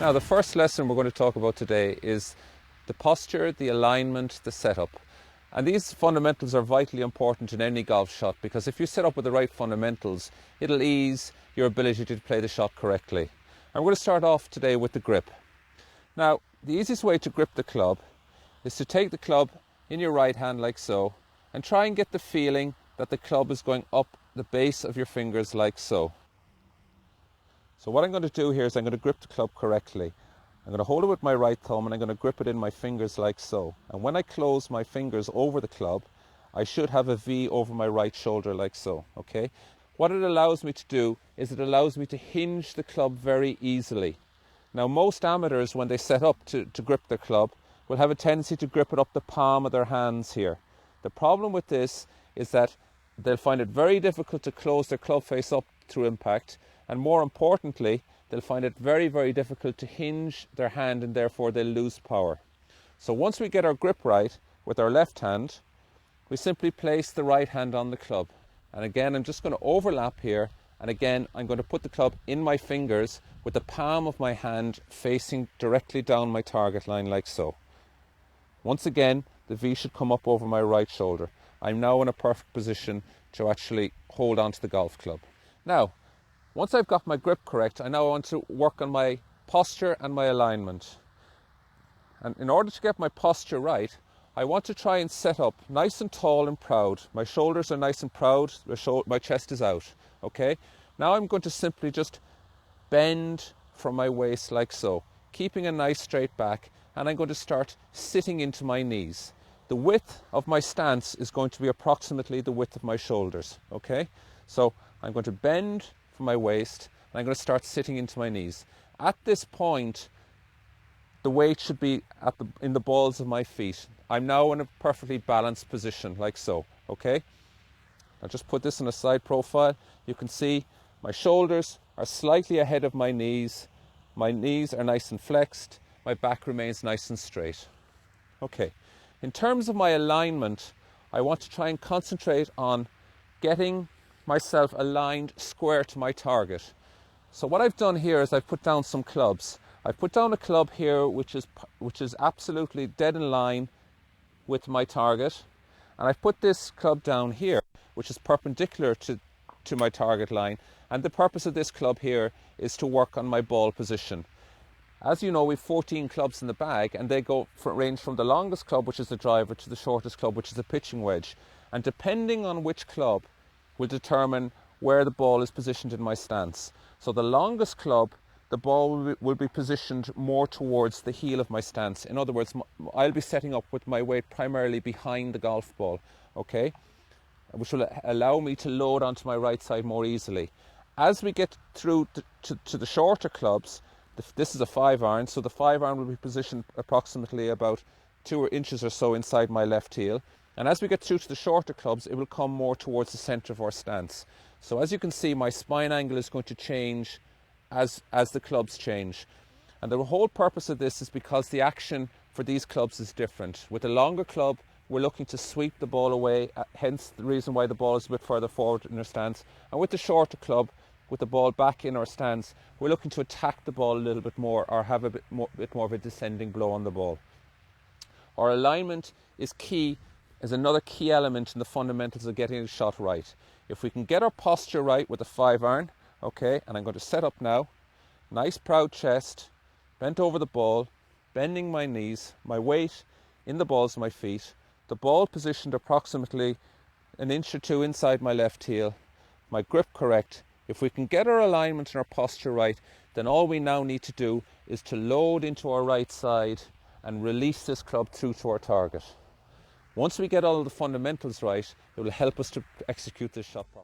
Now, the first lesson we're going to talk about today is the posture, the alignment, the setup. And these fundamentals are vitally important in any golf shot, because if you set up with the right fundamentals, it'll ease your ability to play the shot correctly. And we're going to start off today with the grip. Now, the easiest way to grip the club is to take the club in your right hand like so, and try and get the feeling that the club is going up the base of your fingers like so. So what I'm going to do here is I'm going to grip the club correctly. I'm going to hold it with my right thumb and I'm going to grip it in my fingers like so. And when I close my fingers over the club, I should have a V over my right shoulder like so, okay? What it allows me to do is it allows me to hinge the club very easily. Now, most amateurs, when they set up to grip their club, will have a tendency to grip it up the palm of their hands here. The problem with this is that they'll find it very difficult to close their club face up through impact, and more importantly, they'll find it very, very difficult to hinge their hand, and therefore they'll lose power. So once we get our grip right with our left hand, we simply place the right hand on the club. And again, I'm just going to overlap here, and again, I'm going to put the club in my fingers with the palm of my hand facing directly down my target line like so. Once again, the V should come up over my right shoulder. I'm now in a perfect position to actually hold on to the golf club. Now, once I've got my grip correct, I now want to work on my posture and my alignment. And in order to get my posture right, I want to try and set up nice and tall and proud. My shoulders are nice and proud, my chest is out, okay? Now I'm going to simply just bend from my waist like so, keeping a nice straight back, and I'm going to start sitting into my knees. The width of my stance is going to be approximately the width of my shoulders, okay? So I'm going to bend from my waist, and I'm going to start sitting into my knees. At this point, the weight should be in the balls of my feet. I'm now in a perfectly balanced position, like so, okay? I'll just put this in a side profile. You can see my shoulders are slightly ahead of my knees are nice and flexed, my back remains nice and straight. Okay, in terms of my alignment, I want to try and concentrate on getting myself aligned square to my target. So what I've done here is I've put down some clubs. I've put down a club here which is absolutely dead in line with my target, and I've put this club down here which is perpendicular to my target line, and the purpose of this club here is to work on my ball position. As you know, we've 14 clubs in the bag, and they range from the longest club, which is the driver, to the shortest club, which is the pitching wedge, and depending on which club will determine where the ball is positioned in my stance. So the longest club, the ball will be positioned more towards the heel of my stance. In other words, I'll be setting up with my weight primarily behind the golf ball, okay? Which will allow me to load onto my right side more easily. As we get through to the shorter clubs, this is a 5-iron, so the 5-iron will be positioned approximately about 2 inches or so inside my left heel. And as we get through to the shorter clubs, it will come more towards the center of our stance. So as you can see, my spine angle is going to change as the clubs change. And the whole purpose of this is because the action for these clubs is different. With the longer club, we're looking to sweep the ball away, hence the reason why the ball is a bit further forward in our stance. And with the shorter club, with the ball back in our stance, we're looking to attack the ball a little bit more, or have a bit more of a descending blow on the ball. Our alignment is another key element in the fundamentals of getting the shot right. If we can get our posture right with a 5-iron, okay, and I'm going to set up now, nice proud chest, bent over the ball, bending my knees, my weight in the balls of my feet, the ball positioned approximately 1 inch or 2 inside my left heel, my grip correct. If we can get our alignment and our posture right, then all we now need to do is to load into our right side and release this club through to our target. Once we get all the fundamentals right, it will help us to execute this shot properly.